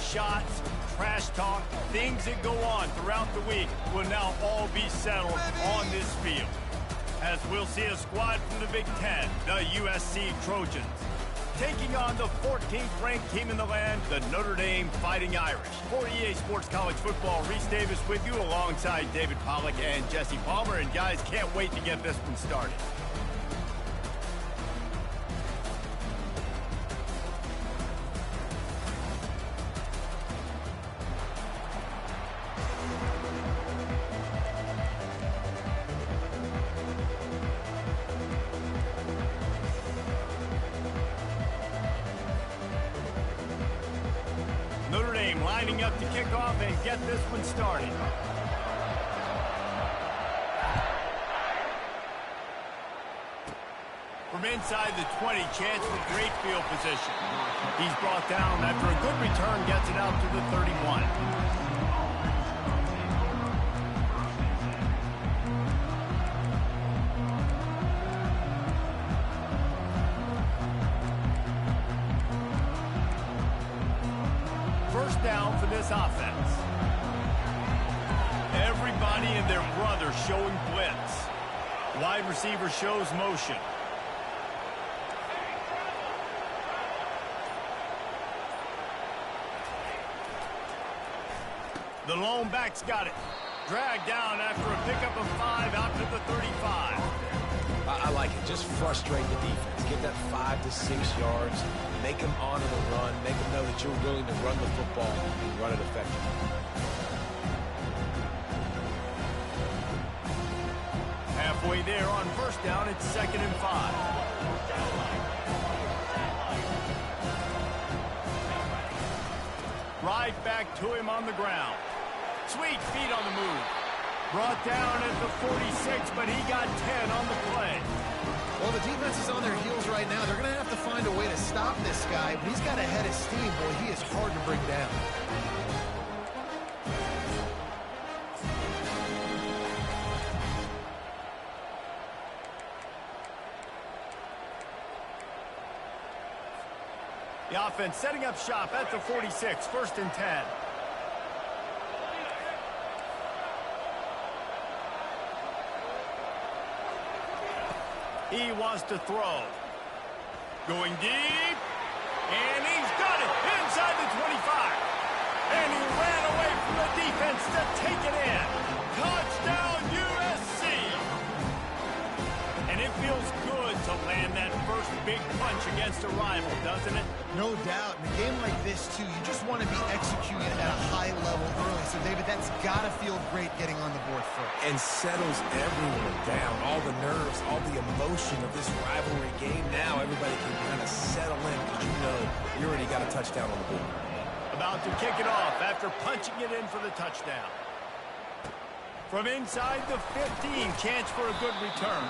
shots, trash talk, things that go on throughout the week will now all be settled on this field. As we'll see a squad from the Big Ten, the USC Trojans, taking on the 14th ranked team in the land, the Notre Dame Fighting Irish. For EA Sports College Football, Reese Davis with you alongside David Pollack and Jesse Palmer. And guys, can't wait to get this one started. Notre Dame lining up to kick off and get this one started. From inside the 20, chance for great field position. He's brought down after a good return, gets it out to the 31. First down for this offense. Everybody and their brother showing blitz. Wide receiver shows motion. The lone back's got it. Dragged down after a pickup of 5 out to the 35. I like it. Just frustrate the defense. Get that 5 to 6 yards. Make them honor the run. Make them know that you're willing to run the football and run it effectively. Halfway there on first down, it's 2nd and 5. Right back to him on the ground. Sweet feet on the move. Brought down at the 46, but he got 10 on the play. Well, the defense is on their heels right now. They're going to have to find a way to stop this guy, but he's got a head of steam. Boy, he is hard to bring down. The offense setting up shop at the 46, 1st and 10. He wants to throw. Going deep. And he's got it inside the 25. And he ran away from the defense to take it in. Touchdown, USC. And it feels good to land that first big punch against a rival, doesn't it? No doubt. In a game like this, too, you just want to be executing at a high level early. So, David, that's got to feel great getting on the board first. And settles everyone down. All the nerves, all the emotion of this rivalry game. Now everybody can kind of settle in because you know you already got a touchdown on the board. About to kick it off after punching it in for the touchdown. From inside the 15, chance for a good return.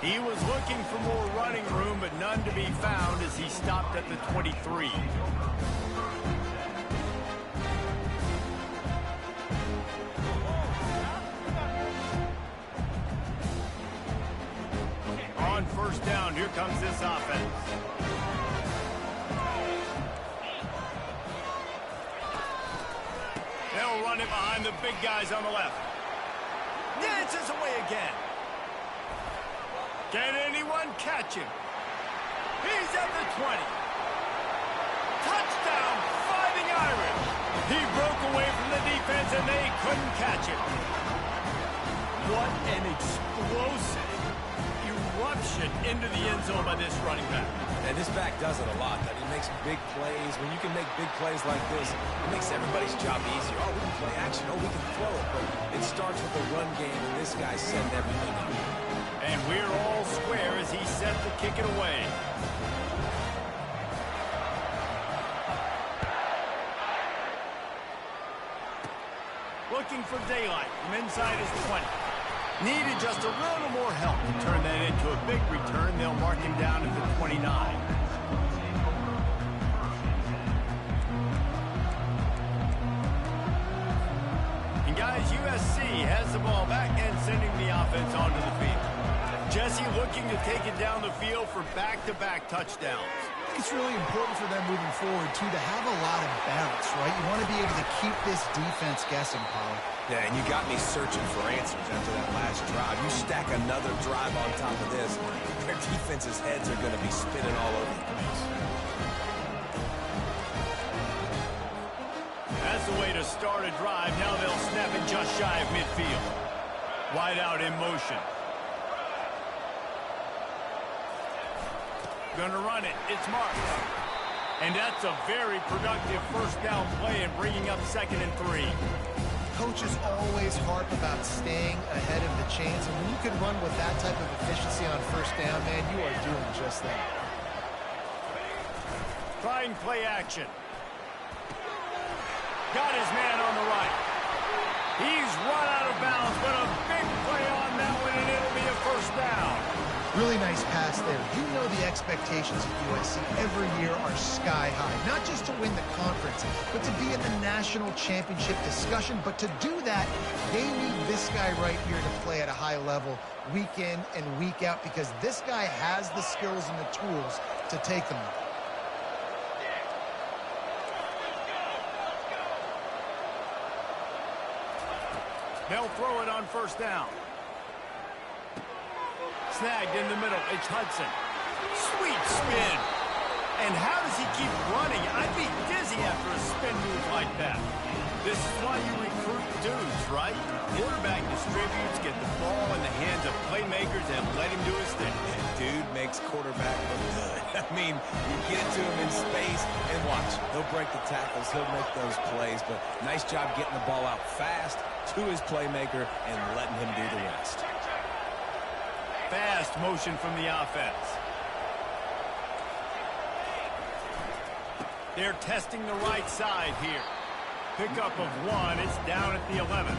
He was looking for more running room, but none to be found as he stopped at the 23. On first down, here comes this offense. They'll run it behind the big guys on the left. Dances away again. Can anyone catch him? He's at the 20. Touchdown, Fighting Irish. He broke away from the defense and they couldn't catch him. What an explosive eruption into the end zone by this running back. And this back does it a lot. That he makes big plays. When you can make big plays like this, it makes everybody's job easier. Oh, we can play action. Oh, we can throw it. But it starts with the run game, and this guy's setting everything up. And we're all square as he's set to kick it away. Looking for daylight from inside his 20. Needed just a little more help to turn that into a big return. They'll mark him down at the 29. And guys, USC has the ball back and sending the offense onto the field. Jesse looking to take it down the field for back-to-back touchdowns. it's really important for them moving forward, too, to have a lot of balance, right? You want to be able to keep this defense guessing, Paulo. Yeah, and you got me searching for answers after that last drive. You stack another drive on top of this, their defense's heads are going to be spinning all over the place. That's the way to start a drive. Now they'll snap it just shy of midfield. Wide out in motion. Gonna run it. It's marked. And that's a very productive first down play and bringing up 2nd and 3. Coaches always harp about staying ahead of the chains, and when you can run with that type of efficiency on first down, man, you are doing just that. Trying play action. Got his man on the right. He's run out of bounds, but a big play on that one, and it'll be a first down. Really nice pass there. You know the expectations at USC every year are sky high. Not just to win the conference, but to be in the national championship discussion. But to do that, they need this guy right here to play at a high level week in and week out, because this guy has the skills and the tools to take them. They'll throw it on first down. Snagged in the middle. It's Hudson. Sweet spin. And how does he keep running? I'd be dizzy after a spin move like that. This is why you recruit dudes, right? Quarterback distributes, get the ball in the hands of playmakers, and let him do his thing. And dude makes quarterback look good. I mean, you get it to him in space, and watch. He'll break the tackles. He'll make those plays. But nice job getting the ball out fast to his playmaker and letting him do the rest. Fast motion from the offense. They're testing the right side here. Pickup of 1. It's down at the 11.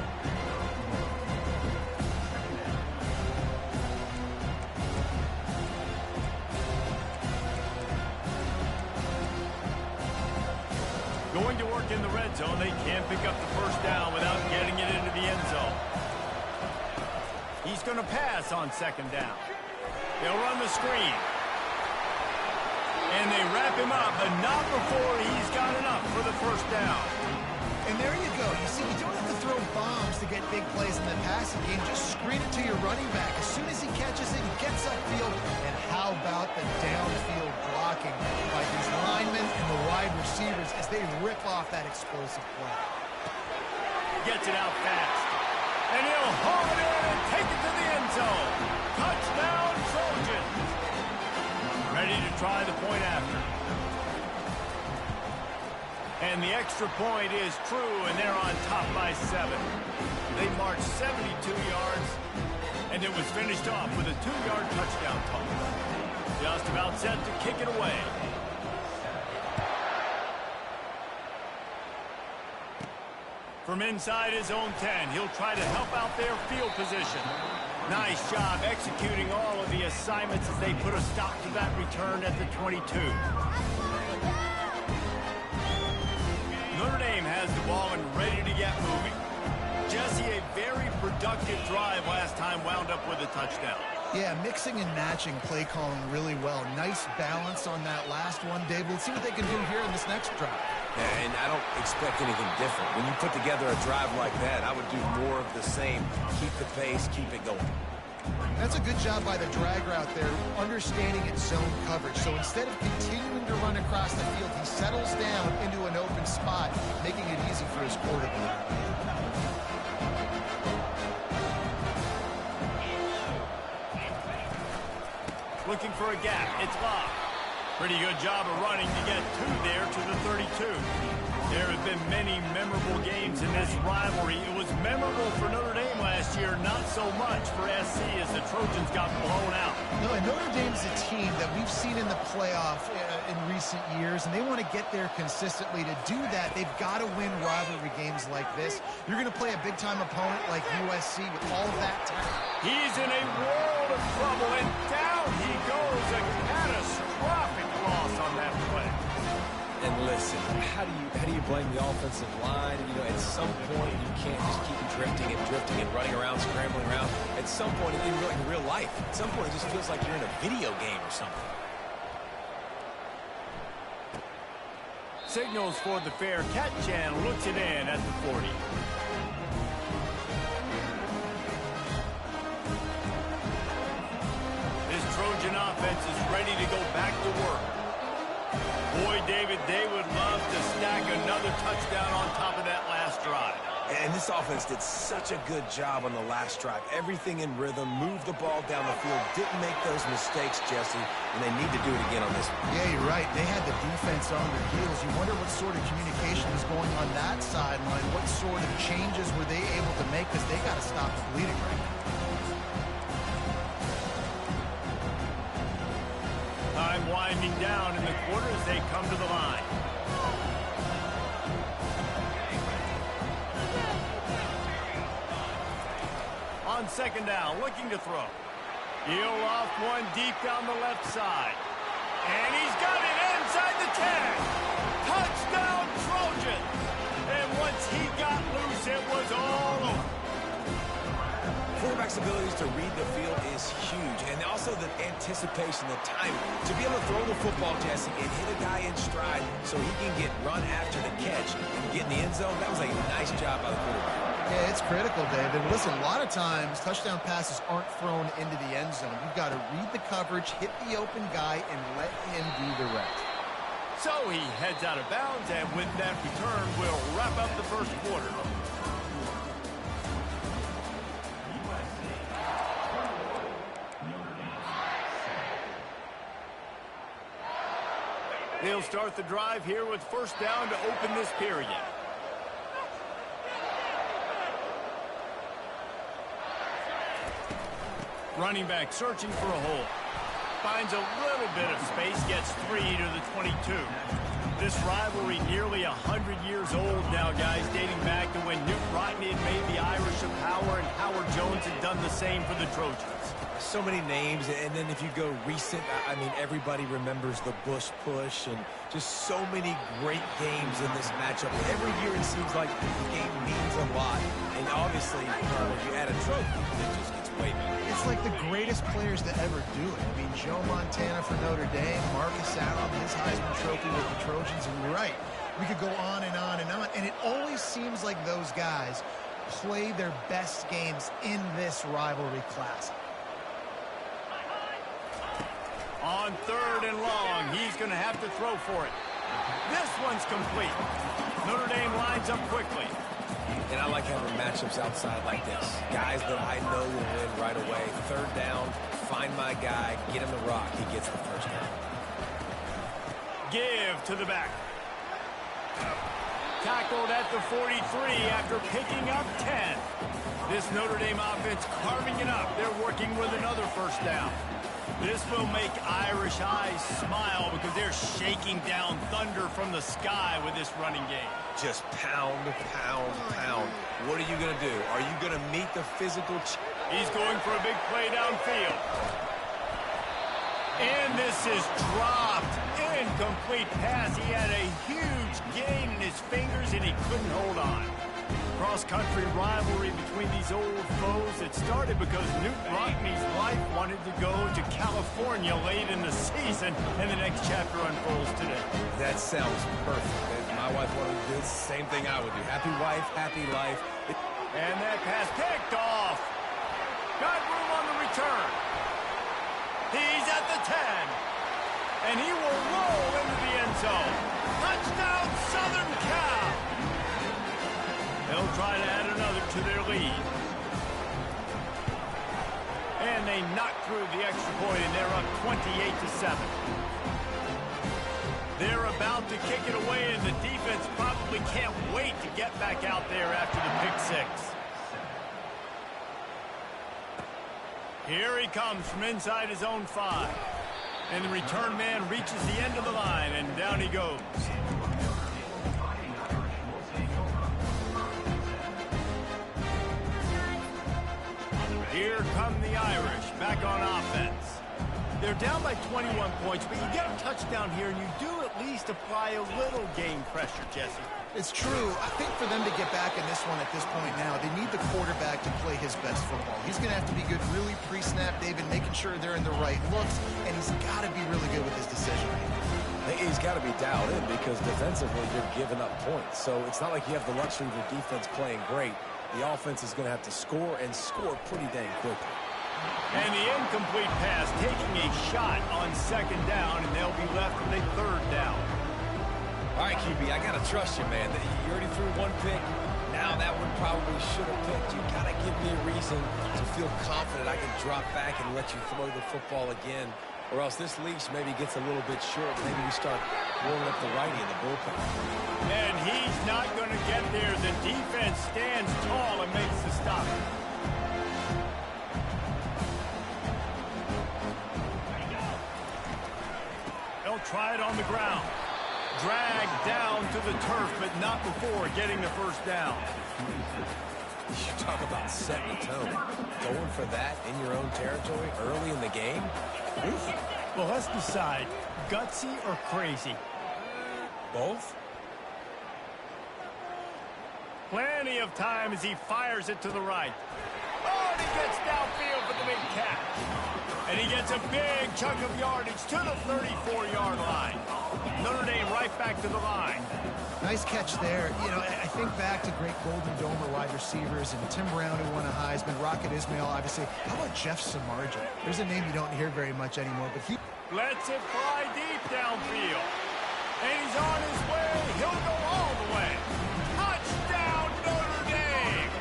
Going to work in the red zone. They can't pick up the first down without getting it into the end zone. He's going to pass on 2nd down. They'll run the screen. And they wrap him up, but not before he's got enough for the first down. And there you go. You see, you don't have to throw bombs to get big plays in the passing game. Just screen it to your running back. As soon as he catches it, he gets upfield. And how about the downfield blocking by these linemen and the wide receivers as they rip off that explosive play. Gets it out fast. And he'll haul it in and take it to the end zone. Touchdown, Trojans. Ready to try the point after. And the extra point is true, and they're on top by 7. They marched 72 yards, and it was finished off with a 2-yard touchdown toss. Just about set to kick it away. From inside his own 10, he'll try to help out their field position. Nice job executing all of the assignments as they put a stop to that return at the 22. Notre Dame has the ball and ready to get moving. Jesse, a very productive drive last time, wound up with a touchdown. Yeah, mixing and matching play calling really well. Nice balance on that last one, Dave. Let's see what they can do here in this next drive. Yeah, and I don't expect anything different. When you put together a drive like that, I would do more of the same. Keep the pace, keep it going. That's a good job by the drag route there, understanding its zone coverage. So instead of continuing to run across the field, he settles down into an open spot, making it easy for his quarterback. Looking for a gap. It's locked. Pretty good job of running to get 2 there to the 32. There have been many memorable games in this rivalry. It was memorable for Notre Dame last year, not so much for SC as the Trojans got blown out. No, and Notre Dame's a team that we've seen in the playoff in recent years, and they want to get there consistently. To do that, they've got to win rivalry games like this. You're going to play a big-time opponent like USC with all of that talent. He's in a world of trouble, and down he goes. A catastrophic loss on that play. And listen, how do you blame the offensive line? You know, at some point you can't just keep drifting and running around, scrambling around. At some point, in real life, at some point it just feels like you're in a video game or something. signals for the fair catch and looks it in at the 40. This Trojan offense is ready to go back to work. Boy, David, they would love to stack another touchdown on top of that last drive. And this offense did such a good job on the last drive. Everything in rhythm, moved the ball down the field, didn't make those mistakes, Jesse, and they need to do it again on this one. Yeah, you're right. They had the defense on their heels. You wonder what sort of communication was going on that sideline. What sort of changes were they able to make, because they got to stop the bleeding right now. Time winding down in the quarter as they come to the line. On second down, looking to throw. He'll off one deep down the left side. And he's got it inside the 10. Touchdown, Trojan. And once he got loose, it was all over. Quarterback's abilities to read the field is huge, and also the anticipation, the timing. To be able to throw the football, Jesse, and hit a guy in stride so he can get run after the catch and get in the end zone, that was a nice job by the quarterback. Yeah, it's critical, David. Listen, a lot of times touchdown passes aren't thrown into the end zone. You've got to read the coverage, hit the open guy, and let him do the rest. So he heads out of bounds, and with that return, we'll wrap up the first quarter. They'll start the drive here with first down to open this period. Running back searching for a hole. Finds a little bit of space, gets 3 to the 22. This rivalry nearly 100 years old now, guys, dating back to when Newt Rockne had made the Irish a power and Howard Jones had done the same for the Trojans. So many names, and then if you go recent, I mean, everybody remembers the Bush push and just so many great games in this matchup. Every year it seems like the game means a lot, and obviously, when you add a trophy, it just gets way better. It's like the greatest players to ever do it. I mean, Joe Montana for Notre Dame, Marcus Allen, his Heisman Trophy with the Trojans, and you're right. We could go on and on and on, and it always seems like those guys play their best games in this rivalry classic. On third and long, he's going to have to throw for it. This one's complete. Notre Dame lines up quickly. And I like having matchups outside like this. Guys that I know will win right away. Third down, find my guy, get him the rock. He gets the first down. Give to the back. Tackled at the 43 after picking up 10. This Notre Dame offense carving it up. They're working with another first down. This will make Irish eyes smile because they're shaking down thunder from the sky with this running game. Just pound, pound, pound. What are you going to do? Are you going to meet the physical? He's going for a big play downfield. And this is dropped. Incomplete pass. He had a huge gain in his fingers and he couldn't hold on. Cross-country rivalry between these old foes. It started because Newt Rockne's wife wanted to go to California late in the season, and the next chapter unfolds today. That sounds perfect. If my wife wanted to do the same thing I would do. Happy wife, happy life. And that pass picked off. Got room on the return. He's at the 10. And he will roll into the end zone. Touchdown, Southern Cal. They'll try to add another to their lead. And they knock through the extra point, and they're up 28-7. They're about to kick it away, and the defense probably can't wait to get back out there after the pick six. Here he comes from inside his own 5. And the return man reaches the end of the line, and down he goes. Here come the Irish, back on offense. They're down by 21 points, but you get a touchdown here, and you do at least apply a little game pressure, Jesse. It's true. I think for them to get back in this one at this point now, they need the quarterback to play his best football. He's going to have to be good really pre-snap, David, making sure they're in the right looks, and he's got to be really good with his decision-making. He's got to be dialed in because defensively you're giving up points. So it's not like you have the luxury of your defense playing great. The offense is going to have to score and score pretty dang quickly. And the incomplete pass taking a shot on second down, and they'll be left with a third down. All right, QB, I got to trust you, man. You already threw one pick. Now that one probably should have picked. You got to give me a reason to feel confident I can drop back and let you throw the football again. Or else this leash maybe gets a little bit short. Maybe we start rolling up the righty in the bullpen. And he's not going to get there. The defense stands tall and makes the stop. They'll try it on the ground. Dragged down to the turf, but not before getting the first down. You talk about setting the tone. Going for that in your own territory early in the game? Well, let's decide, gutsy or crazy? Both? Plenty of time as he fires it to the right. Oh, and he gets downfield for the big catch. And he gets a big chunk of yardage to the 34-yard line. Notre Dame right back to the line. Nice catch there. You know, I think back to great Golden Domer wide receivers and Tim Brown, who won a Heisman, Rocket Ismail, obviously. How about Jeff Samardzija? There's a name you don't hear very much anymore, but he lets it fly deep downfield. And he's on his way. He'll go all the way. Touchdown, Notre Dame!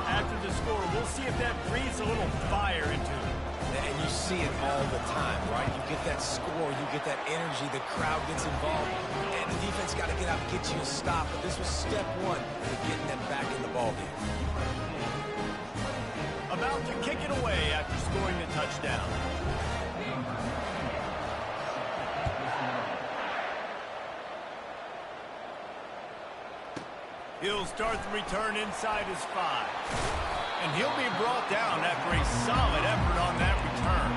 After the score, we'll see if that breathes a little fire into it. And you see it all the time, right? You get that score, you get that energy, the crowd gets involved, and the defense got to get out and get you a stop. But this was step one to getting them back in the ballgame. About to kick it away after scoring the touchdown. He'll start the return inside his 5. And he'll be brought down after a solid effort on that return.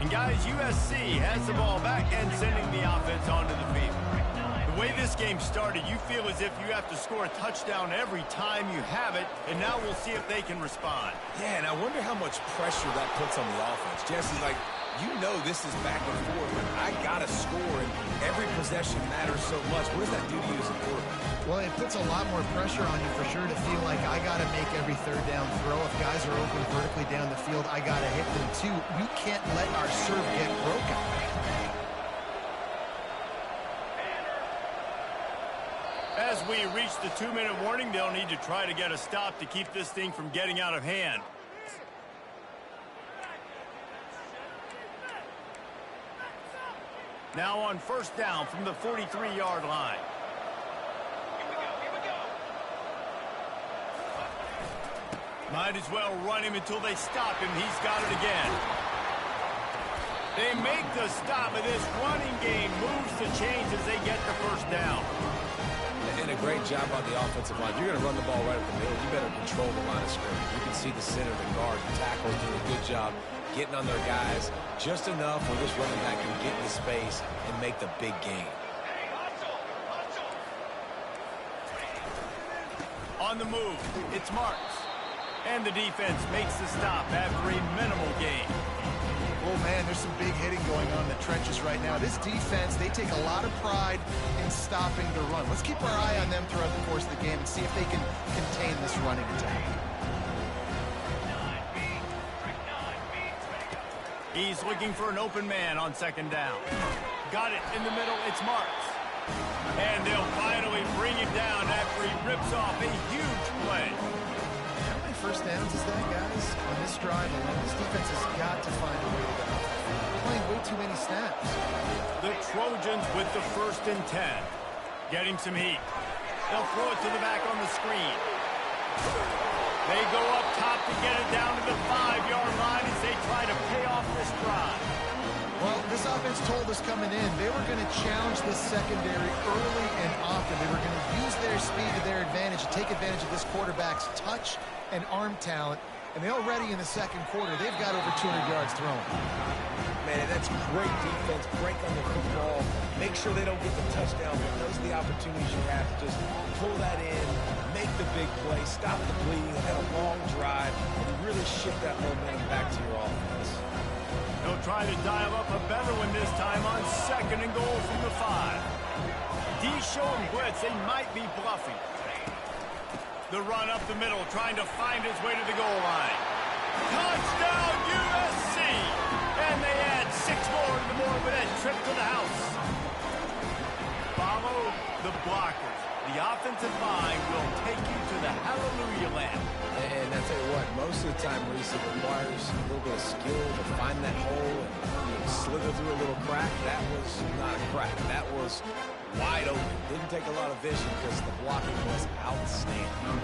And guys, USC has the ball back and sending the offense onto the field. The way this game started, you feel as if you have to score a touchdown every time you have it, and now we'll see if they can respond. Yeah, and I wonder how much pressure that puts on the offense. Jesse, like, you know this is back and forth, and I got to score, and every possession matters so much. What does that do to you as a quarterback? Well, it puts a lot more pressure on you for sure to feel like I got to make every third down throw. If guys are open vertically down the field, I got to hit them too. We can't let our serve get broken. As we reach the 2-minute warning, they'll need to try to get a stop to keep this thing from getting out of hand. Now on first down from the 43-yard line. Might as well run him until they stop him. He's got it again. They make the stop, and this running game moves the chains as they get the first down. And a great job on the offensive line. You're going to run the ball right up the middle. You better control the line of scrimmage. You can see the center, the guard, the tackles doing a good job getting on their guys just enough where this running back can get into space and make the big game. On the move, it's Marks. And the defense makes the stop after a minimal gain. Oh, man, there's some big hitting going on in the trenches right now. This defense, they take a lot of pride in stopping the run. Let's keep our eye on them throughout the course of the game and see if they can contain this running attack. He's looking for an open man on second down. Got it in the middle. It's Marks. And they'll finally bring him down after he rips off a huge play. How many first downs is that, guys? On this drive alone, this defense has got to find a way to go. They're playing way too many snaps. The Trojans with the 1st and 10. Getting some heat. They'll throw it to the back on the screen. They go up top to get it down to the 5-yard line as they try to pay off this drive. Well, this offense told us coming in they were going to challenge the secondary early and often. They were going to use their speed to their advantage to take advantage of this quarterback's touch and arm talent. And they already in the second quarter, they've got over 200 yards thrown. man, that's great defense. Break on the football. Make sure they don't get the touchdown, but those are the opportunities you have to just pull that in, make the big play, stop the bleeding, and have a long drive, and really shift that momentum back to your offense. They'll try to dial up a better one this time on 2nd and goal from the 5. D showing blitz. They might be bluffing. The run up the middle, trying to find his way to the goal line. Touchdown, USC! And they add 6 more to the Morbidette trip to the house. Follow the blockers. The offensive line will take you to the hallelujah land. And I tell you what, most of the time, Reese, it requires a little bit of skill to find that hole and slither through a little crack. That was not a crack. That was wide open. Didn't take a lot of vision because the blocking was outstanding.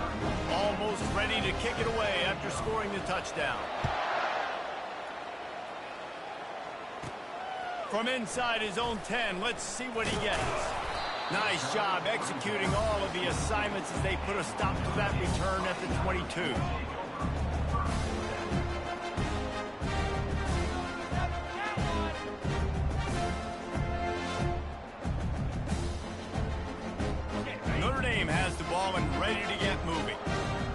Almost ready to kick it away after scoring the touchdown. From inside his own 10, let's see what he gets. Nice job executing all of the assignments as they put a stop to that return at the 22. Notre Dame has the ball and ready to get moving.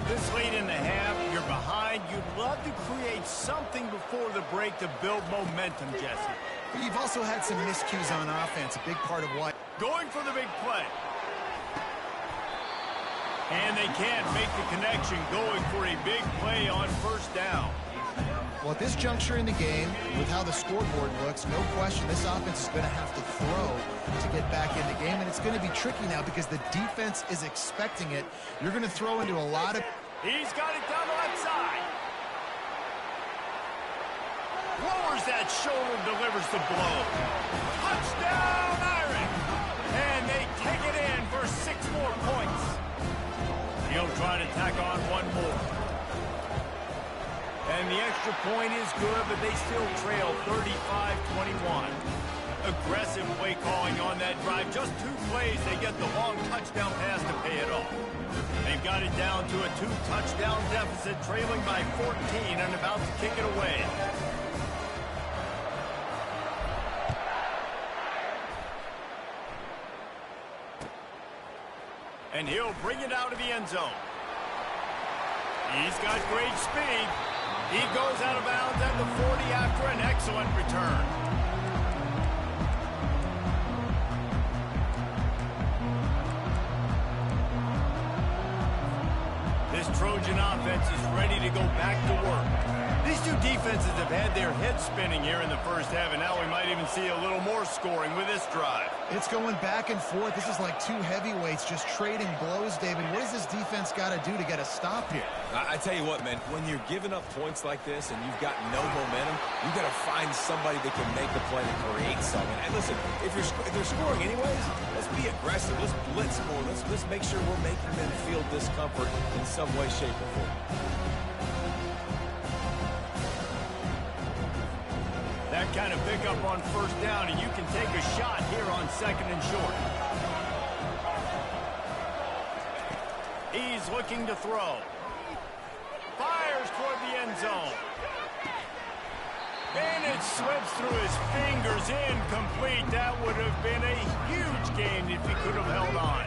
This late in the half, you're behind. You'd love to create something before the break to build momentum, Jesse. But you've also had some miscues on offense, a big part of why. Going for the big play. And they can't make the connection, going for a big play on 1st down. Well, at this juncture in the game, with how the scoreboard looks, no question this offense is going to have to throw to get back in the game, and it's going to be tricky now because the defense is expecting it. You're going to throw into a lot of... He's got it down the left side. Lowers that shoulder, delivers the blow. Touchdown, Iron! And they take it in for 6 more points. He'll try to tack on 1 more. And the extra point is good, but they still trail 35-21. Aggressive play calling on that drive. Just 2 plays, they get the long touchdown pass to pay it off. They've got it down to a 2-touchdown deficit, trailing by 14 and about to kick it away. And he'll bring it out of the end zone. He's got great speed. He goes out of bounds at the 40 after an excellent return. This Trojan offense is ready to go back to work. These 2 defenses have had their heads spinning here in the 1st half, and now we might even see a little more scoring with this drive. It's going back and forth. This is like 2 heavyweights just trading blows, David. What does this defense got to do to get a stop here? I tell you what, man, when you're giving up points like this and you've got no momentum, you got to find somebody that can make the play to create something. And listen, if they're scoring anyways, let's be aggressive. Let's blitz more. Let's make sure we're making them feel discomfort in some way, shape, or form. That kind of pickup on 1st down, and you can take a shot here on 2nd and short. He's looking to throw. Fires toward the end zone. And it slips through his fingers, incomplete. That would have been a huge gain if he could have held on.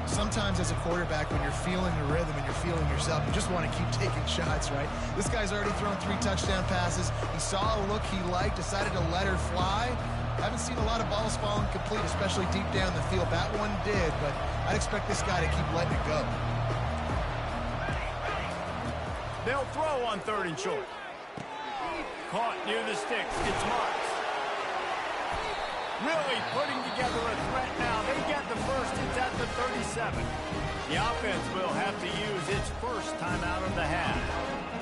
Sometimes as a quarterback, when you're feeling the rhythm and you're feeling yourself, you just want to keep taking shots, right? This guy's already thrown 3 touchdown passes. He saw a look he liked, decided to let her fly. Haven't seen a lot of balls falling complete, especially deep down the field. That one did, but I'd expect this guy to keep letting it go. They'll throw on 3rd and short. Caught near the sticks. It's Marks. Really putting together a threat now. They get the first. It's at the 37. The offense will have to use its first time out of the half.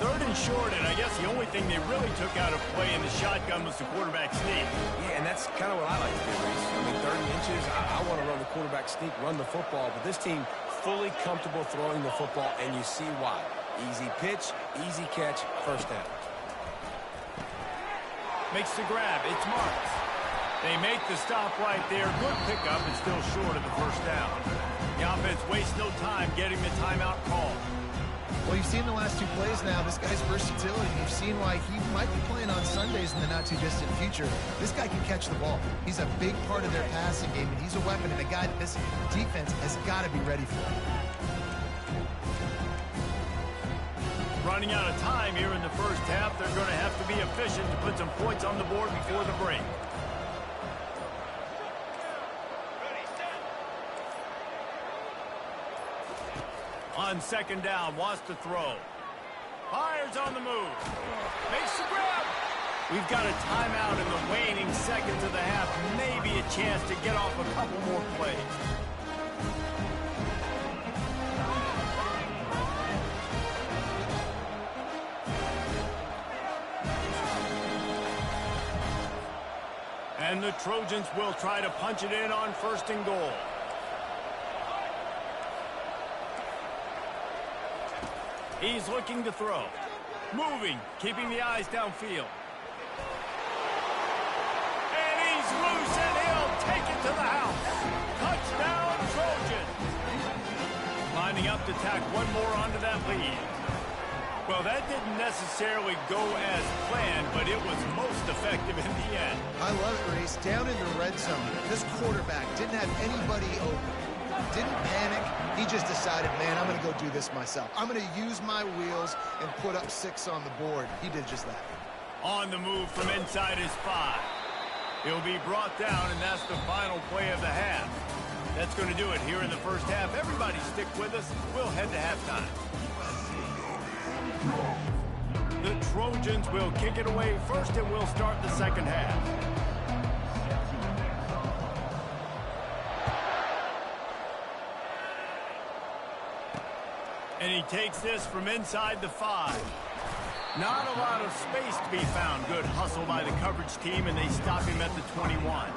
3rd and short, and I guess the only thing they really took out of play in the shotgun was the quarterback sneak. Yeah, and that's kind of what I like to do, Reese. I mean, 3rd and inches, I want to run the quarterback sneak, run the football, but this team fully comfortable throwing the football, and you see why. Easy pitch, easy catch, 1st down. Makes the grab. It's Marks. They make the stop right there. Good pickup, and still short of the 1st down. The offense wastes no time getting the timeout call. Well, Well, you've seen the last two plays now. This guy's versatility. You've seen why he might be playing on Sundays in the not-too-distant future. This guy can catch the ball. He's a big part of their passing game, and he's a weapon, and a guy that this defense has got to be ready for. Running out of time here in the first half, they're going to have to be efficient to put some points on the board before the break. On second down, wants to throw. Fires on the move. Makes the grab. We've got a timeout in the waning seconds of the half. Maybe a chance to get off a couple more plays. And the Trojans will try to punch it in on first and goal. He's looking to throw. Moving, keeping the eyes downfield. And he's loose, and he'll take it to the house. Touchdown, Trojans. Lining up to tack one more onto that lead. Well, that didn't necessarily go as planned, but it was most effective in the end. I love it, Reese. Down in the red zone, this quarterback didn't have anybody open. Didn't panic. He just decided, man, I'm going to go do this myself. I'm going to use my wheels and put up 6 on the board. He did just that. On the move from inside his 5. He'll be brought down, and that's the final play of the half. That's going to do it here in the first half. Everybody stick with us. We'll head to halftime. The Trojans will kick it away first, and we'll start the second half. And he takes this from inside the 5. Not a lot of space to be found. Good hustle by the coverage team, and they stop him at the 21.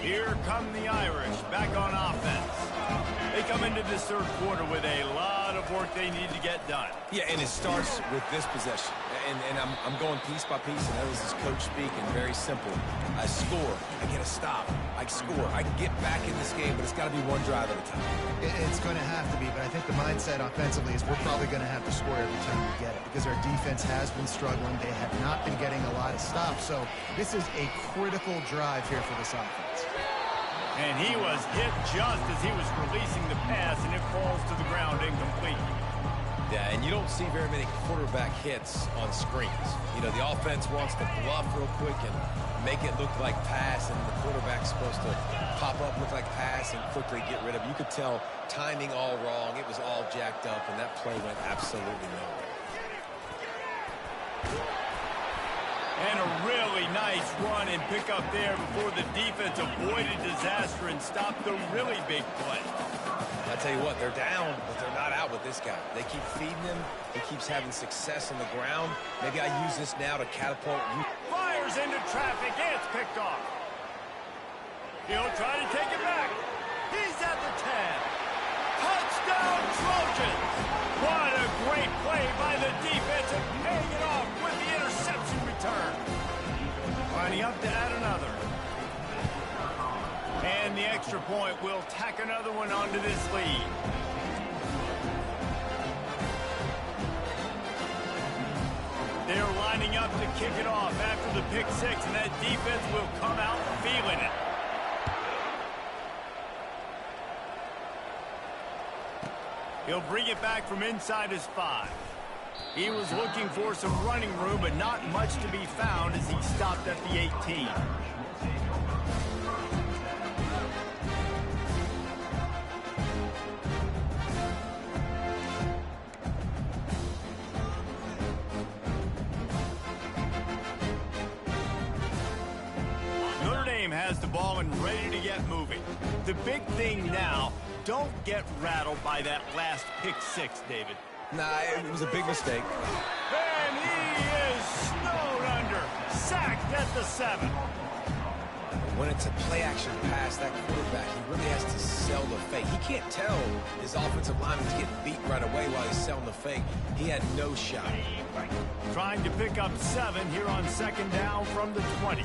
Here come the Irish, back on offense. They come into this third quarter with a lot of work they need to get done. Yeah, and it starts with this possession. And I'm going piece by piece, and that was his coach speaking. Very simple. I score. I get a stop. I score. I can get back in this game, but it's got to be one drive at a time. It's going to have to be, but I think the mindset offensively is we're probably going to have to score every time we get it because our defense has been struggling. They have not been getting a lot of stops, so this is a critical drive here for this offense. And he was hit just as he was releasing the pass, and it falls to the ground incomplete. Yeah, and you don't see very many quarterback hits on screens. You know, the offense wants to bluff real quick and make it look like pass, and the quarterback's supposed to pop up, look like pass, and quickly get rid of it. You could tell timing all wrong. It was all jacked up, and that play went absolutely nowhere. And a really nice run and pick up there before the defense avoided disaster and stopped the really big play. I tell you what, they're down, but they're not out with this guy. They keep feeding him. He keeps having success on the ground. Maybe I use this now to catapult you. Fires into traffic. It's picked off. He'll try to take it back. He's at the 10. Touchdown, Trojans. What a great play by the defense and paying it off with the interception return. Lining up to add another. And the extra point will tack another one onto this lead. They're lining up to kick it off after the pick 6, and that defense will come out feeling it. He'll bring it back from inside his 5. He was looking for some running room, but not much to be found as he stopped at the 18. Notre Dame has the ball and ready to get moving. The big thing now, don't get rattled by that last pick 6, David. Nah, it was a big mistake. And he is snowed under, sacked at the 7. When it's a play-action pass, that quarterback, he really has to sell the fake. He can't tell his offensive lineman's getting beat right away while he's selling the fake. He had no shot. Trying to pick up 7 here on second down from the 20.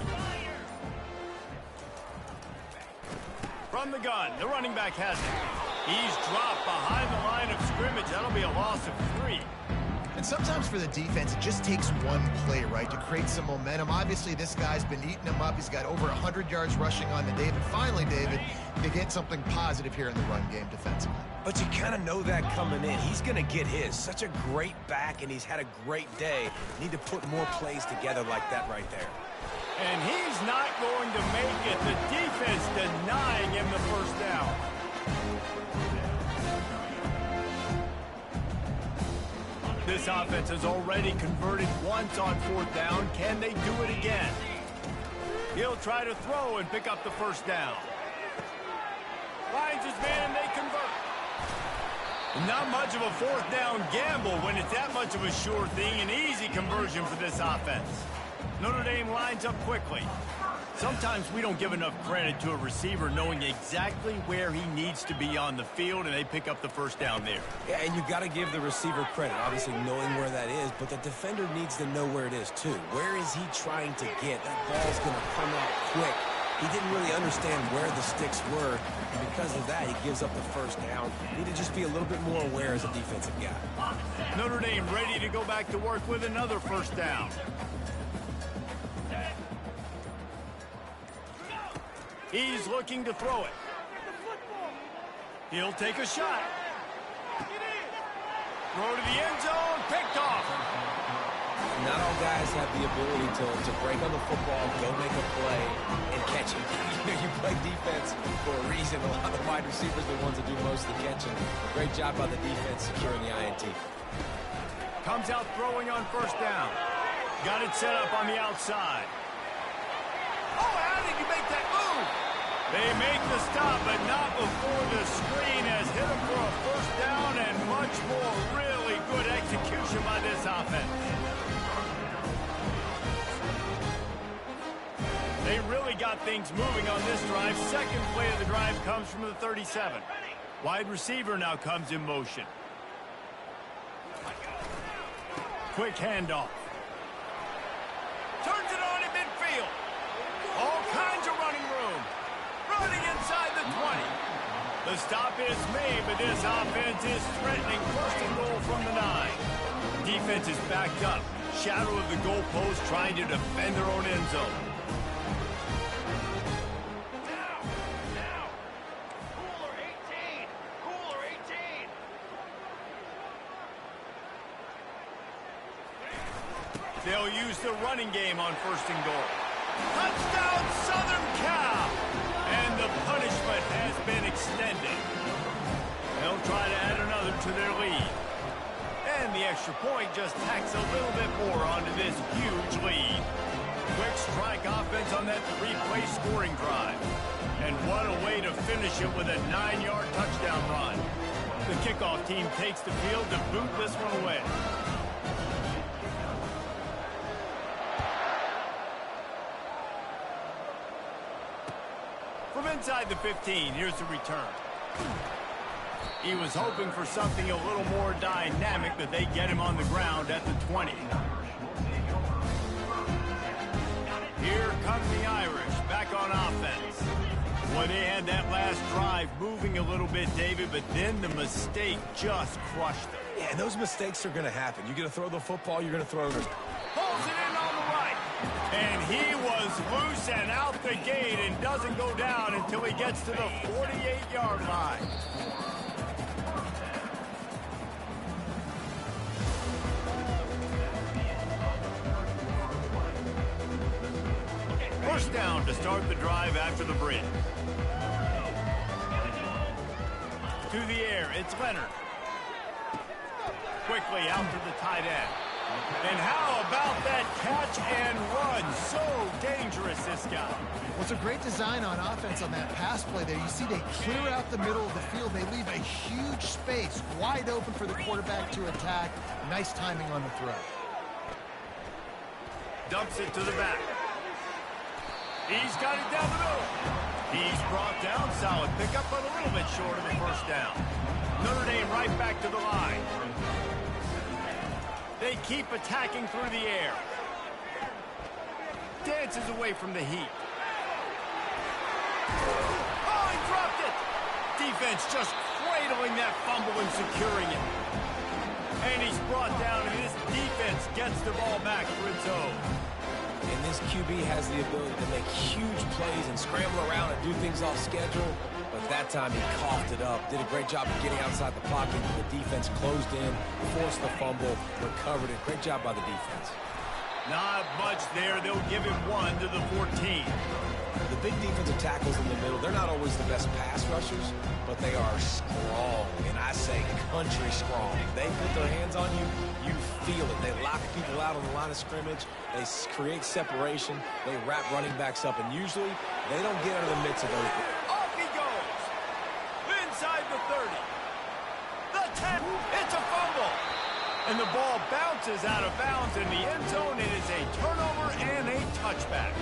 from the gun. The running back has it. He's dropped behind the line of scrimmage. That'll be a loss of 3. And sometimes for the defense, it just takes one play, right, to create some momentum. Obviously, this guy's been eating them up. He's got over 100 yards rushing on the day. But finally, David, they get something positive here in the run game defensively. But you kind of know that coming in. He's going to get his. Such a great back, and he's had a great day. Need to put more plays together like that right there. And he's not going to make it. The defense denying him the first down. This offense has already converted once on 4th down. Can they do it again? He'll try to throw and pick up the first down. Finds his man and they convert. Not much of a 4th down gamble when it's that much of a sure thing. An easy conversion for this offense. Notre Dame lines up quickly. Sometimes we don't give enough credit to a receiver knowing exactly where he needs to be on the field, and they pick up the first down there. Yeah, and you got to give the receiver credit, obviously knowing where that is, but the defender needs to know where it is too. Where is he trying to get? That ball's going to come out quick. He didn't really understand where the sticks were, and because of that, he gives up the first down. Need to just be a little bit more aware as a defensive guy. Notre Dame ready to go back to work with another first down. He's looking to throw it. He'll take a shot. Throw to the end zone, picked off. Not all guys have the ability to break on the football, go make a play, and catch it. You play defense for a reason. A lot of the wide receivers are the ones that do most of the catching. Great job by the defense securing the INT. Comes out throwing on first down. Got it set up on the outside. Oh, how did you make that move? They make the stop, but not before the screen has hit him for a first down and much more. Really good execution by this offense. They really got things moving on this drive. Second play of the drive comes from the 37. Wide receiver now comes in motion. Quick handoff. Turns it on in midfield. All kinds of running room. Running inside the 20. The stop is made, but this offense is threatening. First and goal from the 9. Defense is backed up. Shadow of the goalpost trying to defend their own end zone. They'll use the running game on first and goal. Touchdown, Southern Cal! And the punishment has been extended. They'll try to add another to their lead. And the extra point just tacks a little bit more onto this huge lead. Quick strike offense on that 3-play scoring drive. And what a way to finish it with a 9-yard touchdown run. The kickoff team takes the field to boot this one away. From inside the 15, here's the return. He was hoping for something a little more dynamic, but they get him on the ground at the 20. Here come the Irish back on offense. Boy, they had that last drive moving a little bit, David, but then the mistake just crushed them. Yeah, and those mistakes are going to happen. You're going to throw the football, you're going to throw it. Pulls it in on the right. And he was loose and out the gate and doesn't go down until he gets to the 48-yard line. First down to start the drive after the bridge. To the air, it's Leonard. Quickly out to the tight end. And how about that catch and run? So dangerous, this guy. Well, it's a great design on offense on that pass play there. You see they clear out the middle of the field. They leave a huge space wide open for the quarterback to attack. Nice timing on the throw. Dumps it to the back. He's got it down the middle. He's brought down. Solid pickup, but a little bit short of the first down. Notre Dame right back to the line. They keep attacking through the air. Dances away from the heat. Oh, he dropped defense just cradling that fumble and securing it. And he's brought down, and this defense gets the ball back for its own. And this QB has the ability to make huge plays and scramble around and do things off schedule. But that time he coughed it up, did a great job of getting outside the pocket. The defense closed in, forced the fumble, recovered it. Great job by the defense. Not much there. They'll give him 1 to the 14. The big defensive tackles in the middle, they're not always the best pass rushers, but they are strong, and I say country strong. They put their hands on you, you feel it. They lock people out on the line of scrimmage. They create separation. They wrap running backs up, and usually they don't get under the midst of those. Off he goes. Inside the 30. The 10. It's a fumble. And the ball bounces out of bounds in the end zone. It is a turnover and a touchback.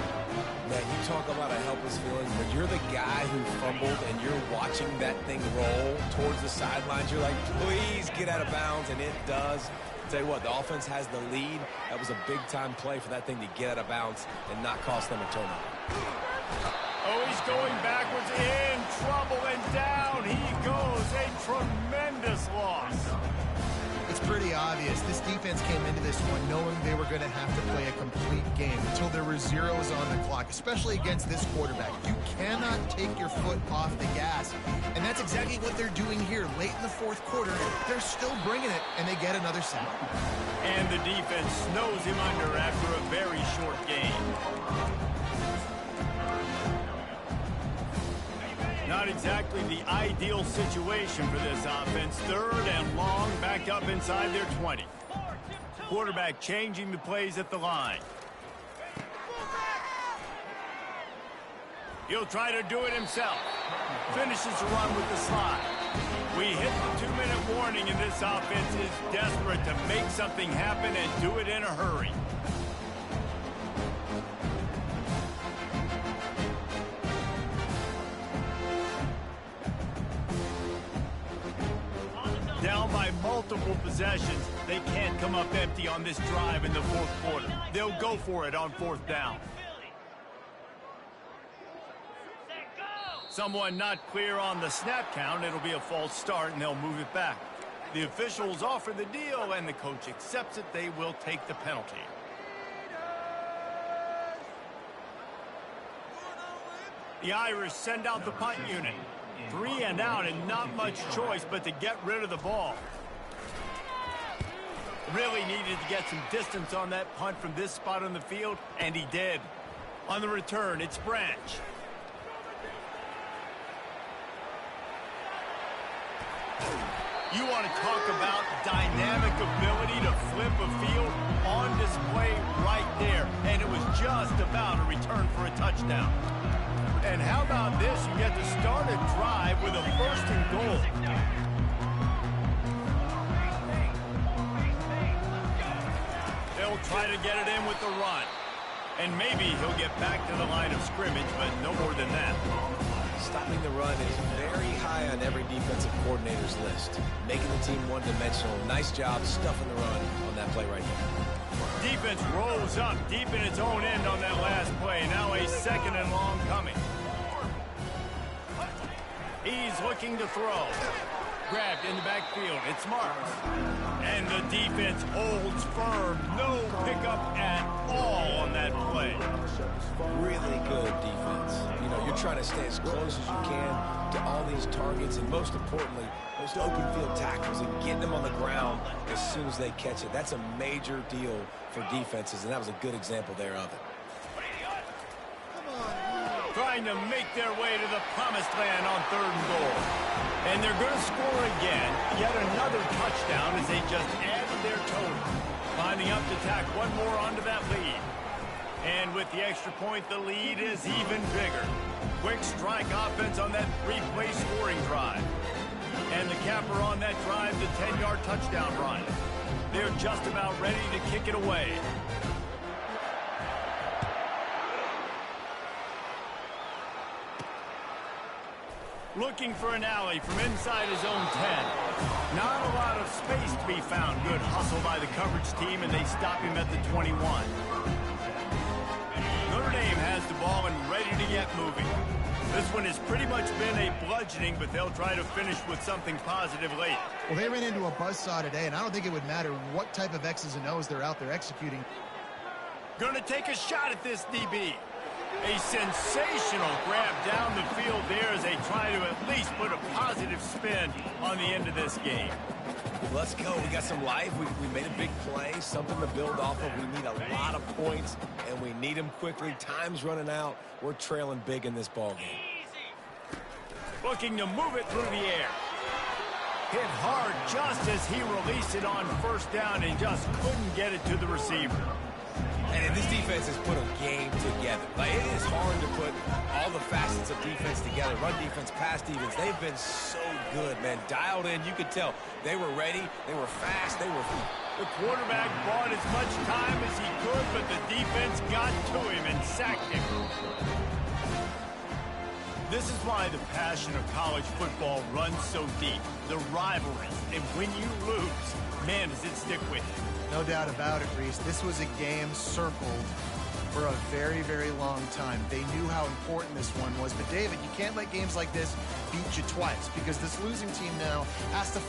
Man, you talk about a helpless feeling. When you're the guy who fumbled and you're watching that thing roll towards the sidelines, you're like, please get out of bounds, and it does. I'll tell you what, the offense has the lead. That was a big-time play for that thing to get out of bounds and not cost them a turnover. Oh, he's going backwards, in trouble, and down he goes. A tremendous loss. It's pretty obvious. This defense came into this one knowing they were going to have to play a complete game until there were zeros on the clock, especially against this quarterback. You cannot take your foot off the gas, and that's exactly what they're doing here. Late in the fourth quarter, they're still bringing it, and they get another sack. And the defense snows him under after a very short game. Not exactly the ideal situation for this offense. 3rd and long, backed up inside their 20. Quarterback changing the plays at the line. He'll try to do it himself. Finishes the run with the slide. We hit the 2-minute warning, and this offense is desperate to make something happen and do it in a hurry. Down by multiple possessions, they can't come up empty on this drive in the fourth quarter. They'll go for it on 4th down. Someone not clear on the snap count. It'll be a false start, and they'll move it back. The officials offer the deal, and the coach accepts it. They will take the penalty. The Irish send out the punt unit. 3 and out, and not much choice but to get rid of the ball. Really needed to get some distance on that punt from this spot on the field, and he did. On the return, it's Branch. You want to talk about dynamic ability to flip a field on display right there, and it was just about a return for a touchdown. And how about this? You get to start a drive with a 1st and goal. They'll try to get it in with the run. And maybe he'll get back to the line of scrimmage, but no more than that. Stopping the run is very high on every defensive coordinator's list. Making the team one-dimensional. Nice job stuffing the run on that play right here. Defense rolls up deep in its own end on that last play. Now a 2nd and long coming. He's looking to throw. Grabbed in the backfield. It's Marks. And the defense holds firm. No pickup at all on that play. Really good defense. You know, you're trying to stay as close as you can to all these targets, and most importantly, those open field tackles and getting them on the ground as soon as they catch it. That's a major deal for defenses, and that was a good example there of it. Trying to make their way to the promised land on 3rd and goal. And they're going to score again. Yet another touchdown as they just added their total. Lining up to tack one more onto that lead. And with the extra point, the lead is even bigger. Quick strike offense on that 3-play scoring drive. And the capper on that drive, the 10-yard touchdown run. They're just about ready to kick it away. Looking for an alley from inside his own 10. Not a lot of space to be found. Good hustle by the coverage team, and they stop him at the 21. Notre Dame has the ball and ready to get moving. This one has pretty much been a bludgeoning, but they'll try to finish with something positive late. Well, they ran into a buzzsaw today, and I don't think it would matter what type of X's and O's they're out there executing. Gonna take a shot at this DB. A sensational grab down the field there as they try to at least put a positive spin on the end of this game. Let's go. We got some life. We made a big play, something to build off of. We need a lot of points, and we need them quickly. Time's running out. We're trailing big in this ball game. Looking to move it through the air. Hit hard just as he released it on first down and just couldn't get it to the receiver. And this defense has put a game together. Like, it is hard to put all the facets of defense together. Run defense, pass defense. They've been so good, man. Dialed in. You could tell they were ready. They were fast. They were... The quarterback bought as much time as he could, but the defense got to him and sacked him. This is why the passion of college football runs so deep. The rivalries. And when you lose, man, does it stick with you. No doubt about it, Reese. This was a game circled for a very, very long time. They knew how important this one was. But, David, you can't let games like this beat you twice because this losing team now has to